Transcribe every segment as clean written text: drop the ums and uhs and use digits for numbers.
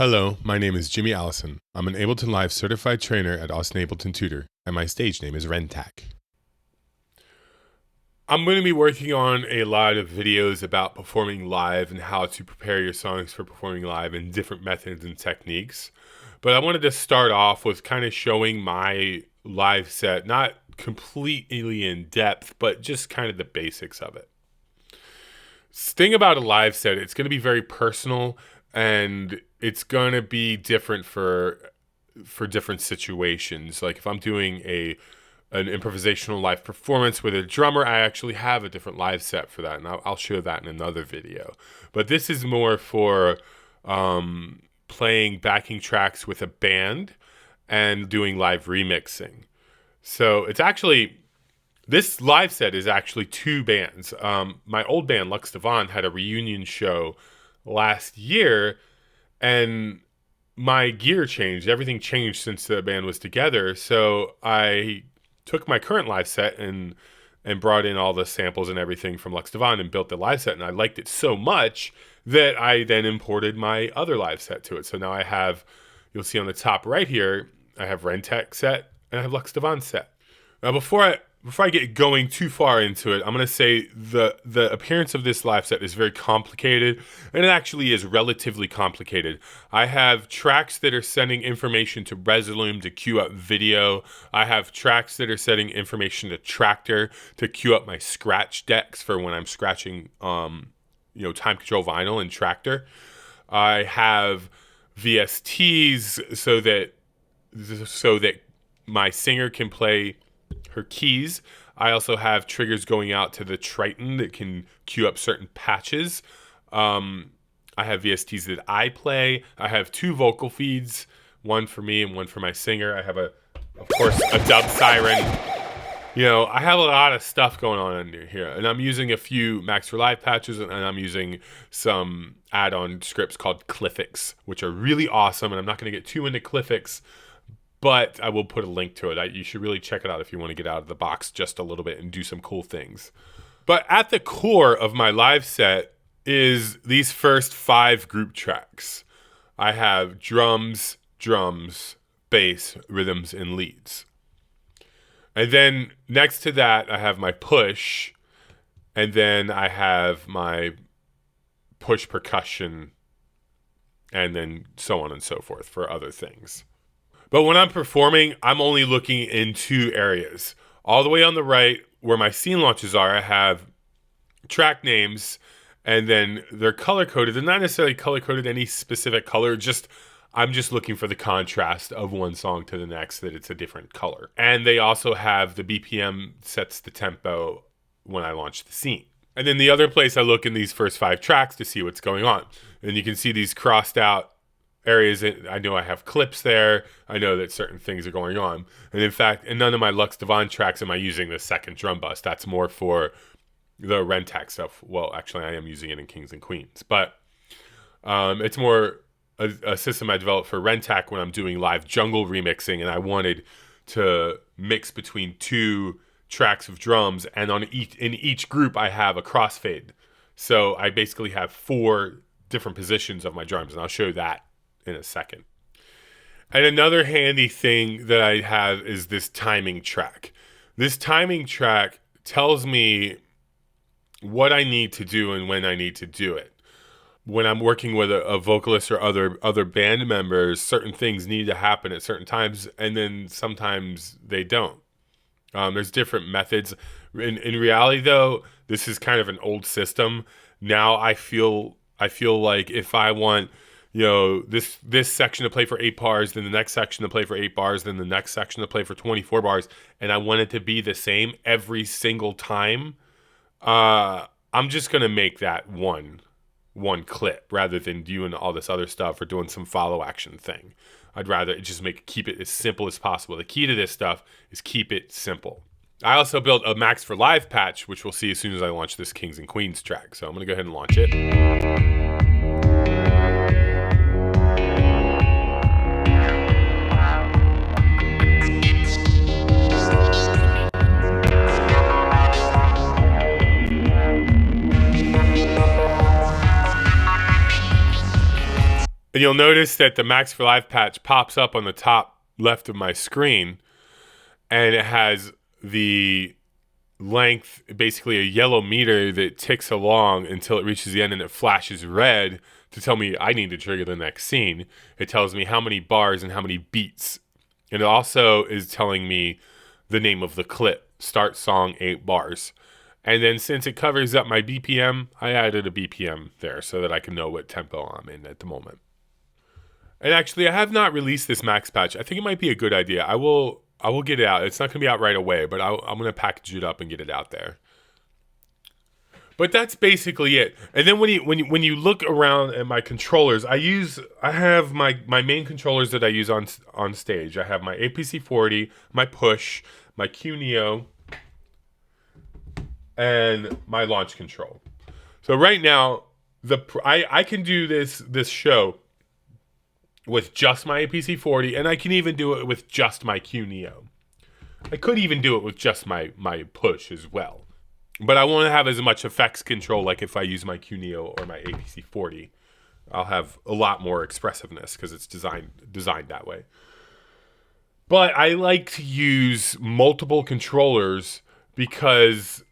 Hello, my name is Jimmy Allison. I'm an Ableton Live certified trainer at Austin Ableton Tutor, and my stage name is Rentak. I'm going to be working on a lot of videos about performing live and how to prepare your songs for performing live and different methods and techniques. But I wanted to start off with kind of showing my live set, not completely in depth, but just kind of the basics of it. Thing about a live set, it's going to be very personal and it's going to be different for different situations. Like if I'm doing an improvisational live performance with a drummer, I actually have a different live set for that, and I'll show that in another video. But this is more for playing backing tracks with a band and doing live remixing. So it's actually, this live set is actually two bands. My old band, Lux Devon, had a reunion show last year, and my gear changed. Everything changed since the band was together. So I took my current live set and brought in all the samples and everything from Lux Devon and built the live set. And I liked it so much that I then imported my other live set to it. So now I have, you'll see on the top right here, I have Rentak set and I have Lux Devon set. Now before I get going too far into it, I'm going to say the appearance of this live set is very complicated, and it actually is relatively complicated. I have tracks that are sending information to Resolume to queue up video. I have tracks that are sending information to Tractor to queue up my scratch decks for when I'm scratching, time control vinyl in Tractor. I have VSTs so that my singer can play her keys. I also have triggers going out to the Triton that can queue up certain patches. I have VSTs that I play. I have two vocal feeds, one for me and one for my singer. I have of course, a dub siren. I have a lot of stuff going on under here, and I'm using a few Max for Live patches, and I'm using some add-on scripts called Clyphx, which are really awesome. And I'm not going to get too into Clyphx, but I will put a link to it. You should really check it out if you want to get out of the box just a little bit and do some cool things. But at the core of my live set is these first 5 group tracks. I have drums, bass, rhythms, and leads. And then next to that, I have my push. And then I have my push percussion. And then so on and so forth for other things. But when I'm performing, I'm only looking in 2 areas. All the way on the right, where my scene launches are, I have track names, and then they're color-coded. They're not necessarily color-coded any specific color, I'm just looking for the contrast of one song to the next, that it's a different color. And they also have the BPM sets the tempo when I launch the scene. And then the other place I look in these first 5 tracks to see what's going on. And you can see these crossed out areas. I know I have clips there. I know that certain things are going on. And in fact, in none of my Lux Devon tracks am I using the second drum bus. That's more for the Rentak stuff. Well, actually, I am using it in Kings and Queens. But it's more a system I developed for Rentak when I'm doing live jungle remixing, and I wanted to mix between 2 tracks of drums, and in each group I have a crossfade. So I basically have 4 different positions of my drums, and I'll show that in a second. And another handy thing that I have is this timing track. This timing track tells me what I need to do and when I need to do it. When I'm working with a vocalist or other band members, certain things need to happen at certain times, and then sometimes they don't. There's different methods. In reality, though, this is kind of an old system. Now I feel like if I want this section to play for 8 bars, then the next section to play for 8 bars, then the next section to play for 24 bars, and I want it to be the same every single time, I'm just going to make that one clip rather than doing all this other stuff or doing some follow action thing. I'd rather just keep it as simple as possible. The key to this stuff is keep it simple. I also built a Max for Live patch, which we'll see as soon as I launch this Kings and Queens track. So I'm going to go ahead and launch it. And you'll notice that the Max for Live patch pops up on the top left of my screen, and it has the length, basically a yellow meter that ticks along until it reaches the end, and it flashes red to tell me I need to trigger the next scene. It tells me how many bars and how many beats. And it also is telling me the name of the clip, start song 8 bars. And then since it covers up my BPM, I added a BPM there so that I can know what tempo I'm in at the moment. And actually, I have not released this Max patch. I think it might be a good idea. I will get it out. It's not going to be out right away, but I'm going to package it up and get it out there. But that's basically it. And then when you look around at my controllers, I have my main controllers that I use on stage. I have my APC40, my Push, my Q-Neo, and my launch control. So right now, I can do this show with just my APC40, and I can even do it with just my Q-Neo. I could even do it with just my Push as well. But I won't have as much effects control like if I use my Q-Neo or my APC40. I'll have a lot more expressiveness because it's designed that way. But I like to use multiple controllers because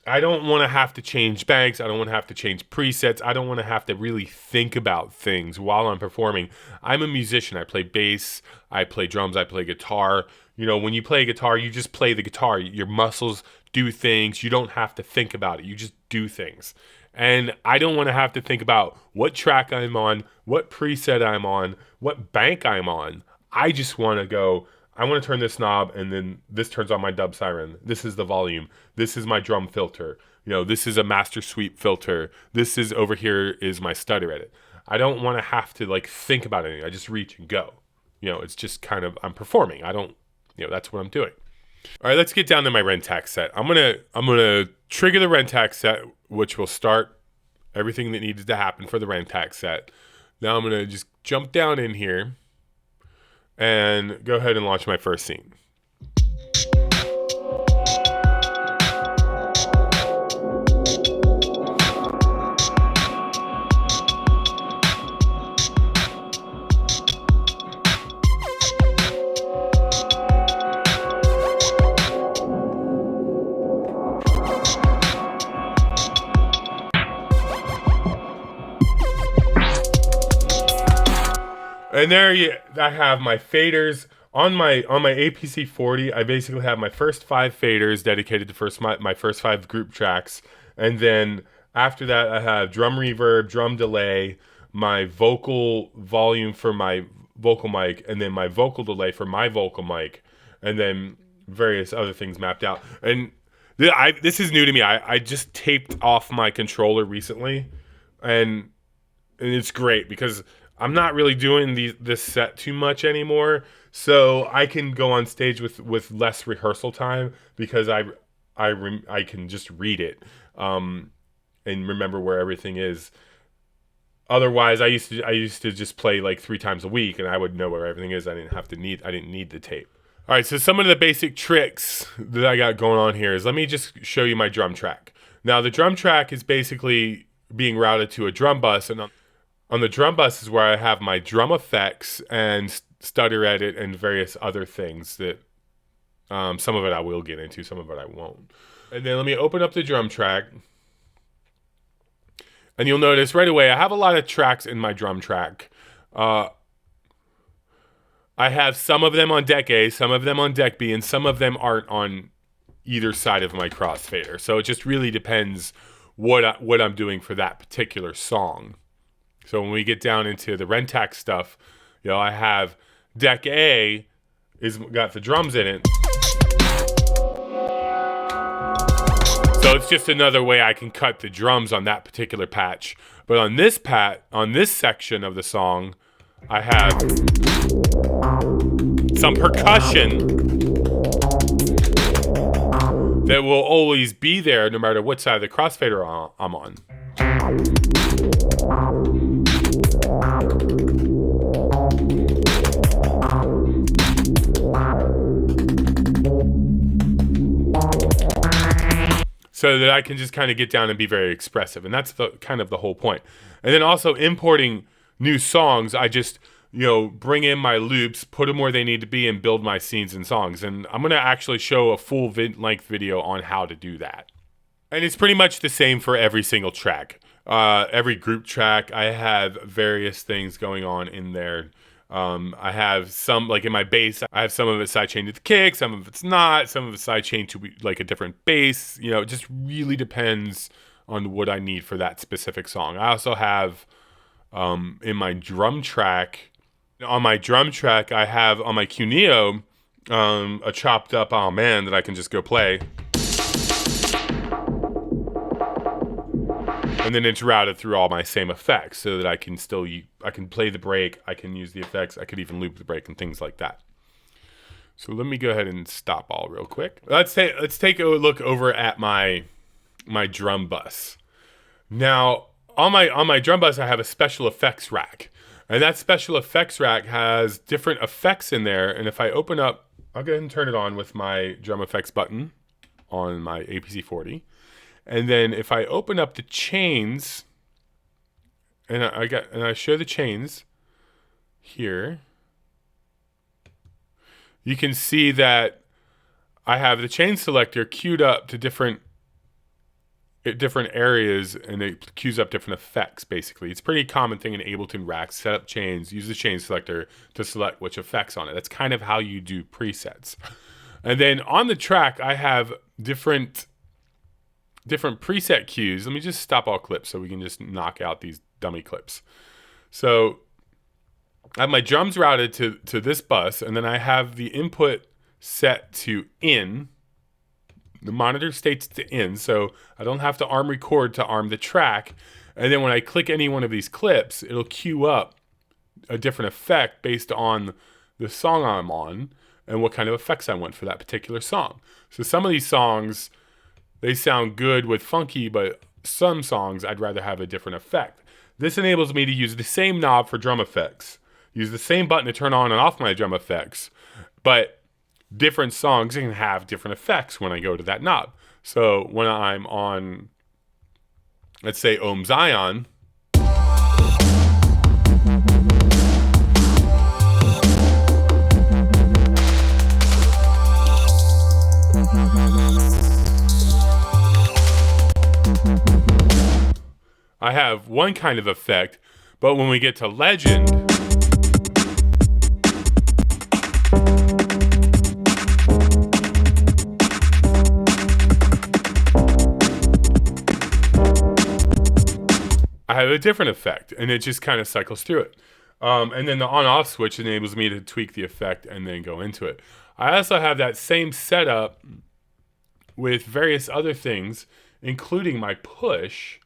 I don't want to have to change banks. I don't want to have to change presets. I don't want to have to really think about things while I'm performing. I'm a musician. I play bass. I play drums. I play guitar. You know, when you play guitar, you just play the guitar. Your muscles do things. You don't have to think about it. You just do things. And I don't want to have to think about what track I'm on, what preset I'm on, what bank I'm on. I just want to go, I want to turn this knob, and then this turns on my dub siren. This is the volume. This is my drum filter. You know, this is a master sweep filter. This is over here is my stutter edit. I don't want to have to like think about anything. I just reach and go. You know, it's just kind of, I'm performing. That's what I'm doing. All right, let's get down to my Rentax set. I'm gonna trigger the Rentax set, which will start everything that needs to happen for the Rentax set. Now I'm gonna just jump down in here and go ahead and launch my first scene. And there I have my faders on my APC40. I basically have my first 5 faders dedicated to my first 5 group tracks, and then after that I have drum reverb, drum delay, my vocal volume for my vocal mic, and then my vocal delay for my vocal mic, and then various other things mapped out. And this is new to me. I just taped off my controller recently, and it's great because I'm not really doing this set too much anymore, so I can go on stage with less rehearsal time because I can just read it and remember where everything is. Otherwise, I used to just play like 3 times a week, and I would know where everything is. I didn't need the tape. All right, so some of the basic tricks that I got going on here is, let me just show you my drum track. Now, the drum track is basically being routed to a drum bus, and on the drum bus is where I have my drum effects and stutter edit and various other things that some of it I will get into, some of it I won't. And then let me open up the drum track. And you'll notice right away I have a lot of tracks in my drum track. I have some of them on deck A, some of them on deck B, and some of them aren't on either side of my crossfader. So it just really depends what I'm doing for that particular song. So when we get down into the Rentax stuff, I have deck A got the drums in it. So it's just another way I can cut the drums on that particular patch. But on this section of the song, I have some percussion that will always be there no matter what side of the crossfader I'm on. So that I can just kind of get down and be very expressive. And that's kind of the whole point. And then also importing new songs, I just, bring in my loops, put them where they need to be, and build my scenes and songs. And I'm going to actually show a full length video on how to do that. And it's pretty much the same for every single track. Every group track, I have various things going on in there. I have some, like in my bass, I have some of it sidechained to the kick, some of it's not, some of it's sidechained to like a different bass. It just really depends on what I need for that specific song. I also have in my drum track, on my drum track, I have on my Cuneo a chopped up "Oh Man" that I can just go play. And then it's routed through all my same effects so that I can play the break, I can use the effects, I could even loop the break and things like that. So let me go ahead and stop all real quick. Let's take a look over at my drum bus. Now, on my drum bus, I have a special effects rack. And that special effects rack has different effects in there. And if I open up, I'll go ahead and turn it on with my drum effects button on my APC-40. And then if I open up the chains, and I show the chains here, you can see that I have the chain selector queued up to different areas, and it queues up different effects. Basically, it's a pretty common thing in Ableton racks. Set up chains, use the chain selector to select which effects on it. That's kind of how you do presets. And then on the track, I have different preset cues. Let me just stop all clips so we can just knock out these dummy clips. So I have my drums routed to this bus, and then I have the input set to in. The monitor states to in, so I don't have to arm record to arm the track. And then when I click any one of these clips, it'll queue up a different effect based on the song I'm on and what kind of effects I want for that particular song. So some of these songs, they sound good with funky, but some songs I'd rather have a different effect. This enables me to use the same knob for drum effects, use the same button to turn on and off my drum effects, but different songs can have different effects when I go to that knob. So when I'm on, let's say, Om Zion, I have one kind of effect, but when we get to Legend, I have a different effect, and it just kind of cycles through it. And then the on-off switch enables me to tweak the effect and then go into it. I also have that same setup with various other things, including my push.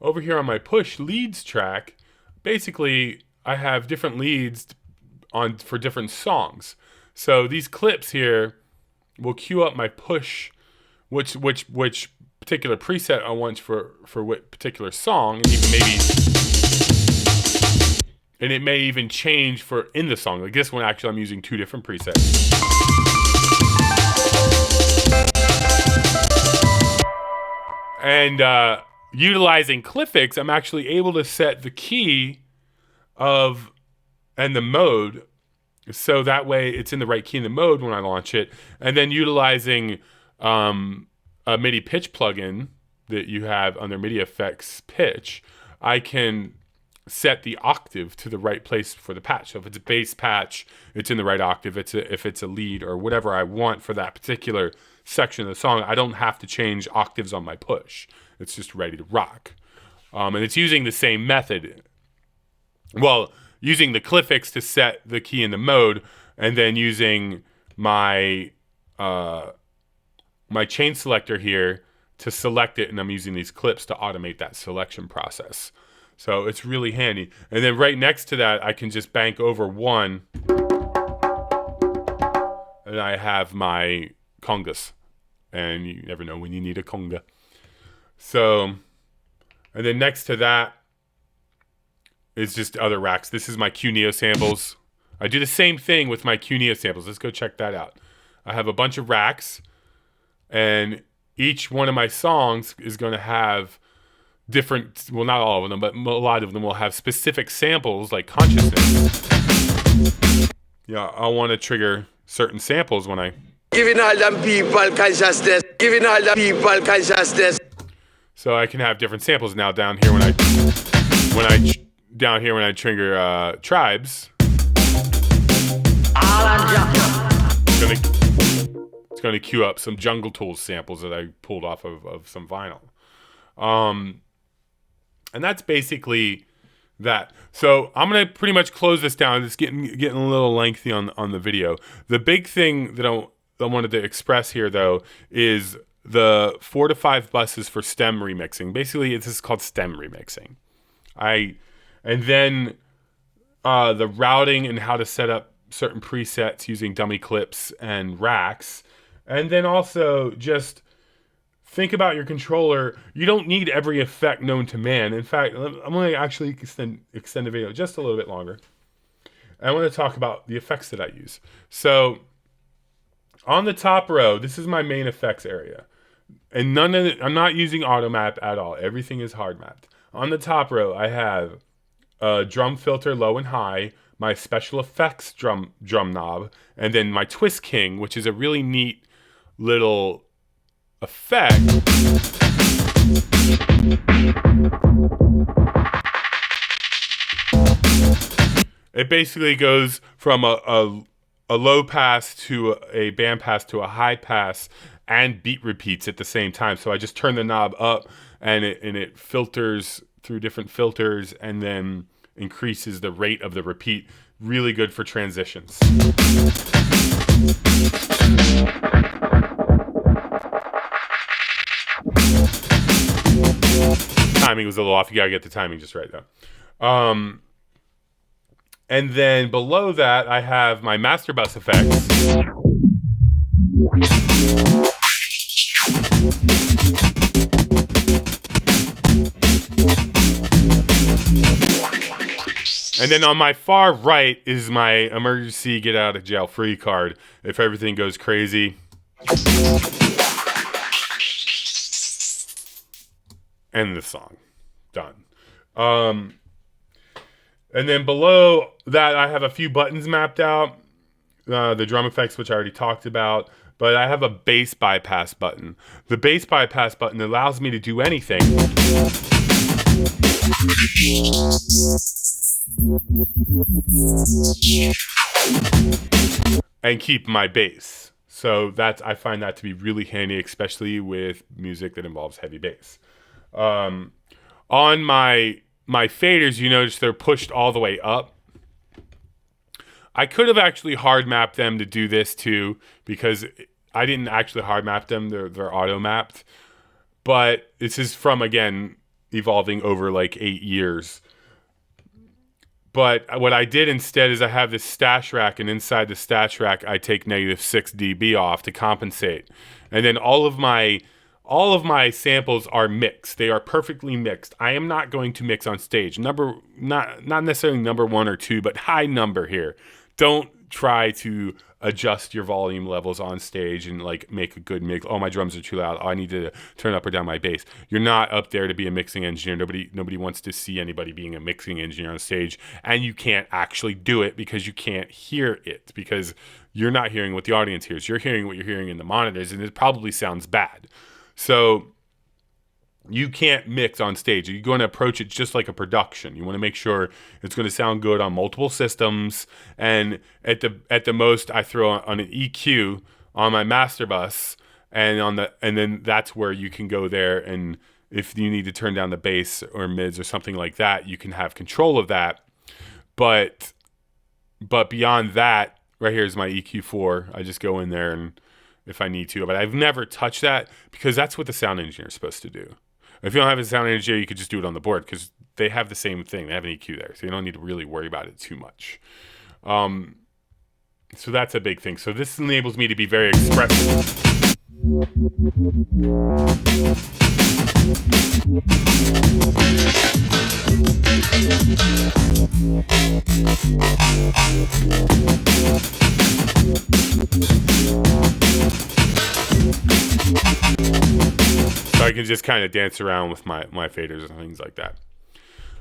Over here on my push leads track, basically I have different leads for different songs. So these clips here will queue up my push, which particular preset I want for what particular song, and even it may even change for in the song. Like this one, actually, I'm using two different presets. And utilizing Clyphx, I'm actually able to set the key and the mode, so that way it's in the right key in the mode when I launch it. And then utilizing a MIDI pitch plugin that you have under MIDI effects pitch, I can set the octave to the right place for the patch. So if it's a bass patch, it's in the right octave. If it's a lead or whatever I want for that particular section of the song, I don't have to change octaves on my push. It's just ready to rock. And it's using the same method. Well, using the Clyphx to set the key in the mode, and then using my my chain selector here to select it, and I'm using these clips to automate that selection process. So it's really handy. And then right next to that, I can just bank over one, and I have my congas. And you never know when you need a conga. So, and then next to that is just other racks. This is my Cuneo samples. I do the same thing with my Cuneo samples. Let's go check that out. I have a bunch of racks, and each one of my songs is going to have different, well, not all of them, but a lot of them will have specific samples like consciousness. Yeah, I want to trigger certain samples when I... Giving all them people consciousness. Giving all the people consciousness. So I can have different samples now down here when I trigger tribes. It's gonna queue up some Jungle Tools samples that I pulled off of some vinyl. And that's basically that. So I'm gonna pretty much close this down. It's getting a little lengthy on the video. The big thing that I wanted to express here, though, is the 4 to 5 buses for stem remixing. Basically, this is called stem remixing. And then the routing and how to set up certain presets using dummy clips and racks. And then also just think about your controller. You don't need every effect known to man. In fact, I'm going to actually extend the video just a little bit longer. I want to talk about the effects that I use. So on the top row, this is my main effects area. And I'm not using auto map at all. Everything is hard mapped. On the top row, I have a drum filter low and high, my special effects drum knob, and then my Twist King, which is a really neat little effect. It basically goes from a low pass to a band pass to a high pass and beat repeats at the same time. So I just turn the knob up and it filters through different filters and then increases the rate of the repeat. Really good for transitions. Timing was a little off. You gotta get the timing just right though. And then below that, I have my master bus effects. And then on my far right is my emergency get out of jail free card. If everything goes crazy. End the song. Done. And then below that, I have a few buttons mapped out. The drum effects, which I already talked about. But I have a bass bypass button. The bass bypass button allows me to do anything. And keep my bass. So I find that to be really handy, especially with music that involves heavy bass. On my faders, you notice they're pushed all the way up. I could have actually hard mapped them to do this too, because I didn't actually hard map them. They're auto mapped. But this is from, again, evolving over like 8 years. But what I did instead is I have this stash rack, and inside the stash rack, I take -6 dB off to compensate. And then all of my samples are mixed. They are perfectly mixed. I am not going to mix on stage. Not necessarily number 1 or 2, but high number here. Don't try to adjust your volume levels on stage and like make a good mix. Oh, my drums are too loud. Oh, I need to turn up or down my bass. You're not up there to be a mixing engineer. Nobody wants to see anybody being a mixing engineer on stage, and you can't actually do it because you can't hear it, because you're not hearing what the audience hears. You're hearing what you're hearing in the monitors, and it probably sounds bad. So you can't mix on stage. You're going to approach it just like a production. You want to make sure it's going to sound good on multiple systems. And at the most, I throw on an EQ on my master bus, and then that's where you can go there. And if you need to turn down the bass or mids or something like that, you can have control of that. But beyond that, right here is my EQ4. I just go in there and if I need to, but I've never touched that because that's what the sound engineer is supposed to do. If you don't have a sound engineer, you could just do it on the board because they have the same thing. They have an EQ there, so you don't need to really worry about it too much. So that's a big thing. So this enables me to be very expressive. So I I can just kind of dance around with my faders and things like that.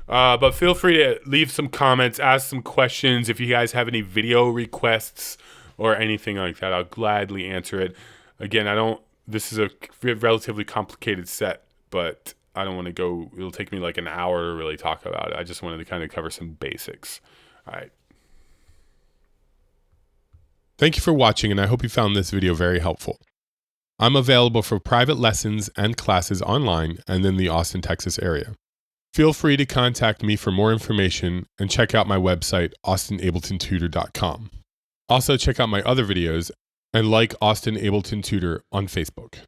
But feel free to leave some comments, ask some questions. If you guys have any video requests or anything like that, I'll gladly answer it. Again, this is a relatively complicated set, but I don't want to go, it'll take me like an hour to really talk about it. I just wanted to kind of cover some basics. All right. Thank you for watching, and I hope you found this video very helpful. I'm available for private lessons and classes online and in the Austin, Texas area. Feel free to contact me for more information and check out my website, austinabletontutor.com. Also check out my other videos and like Austin Ableton Tutor on Facebook.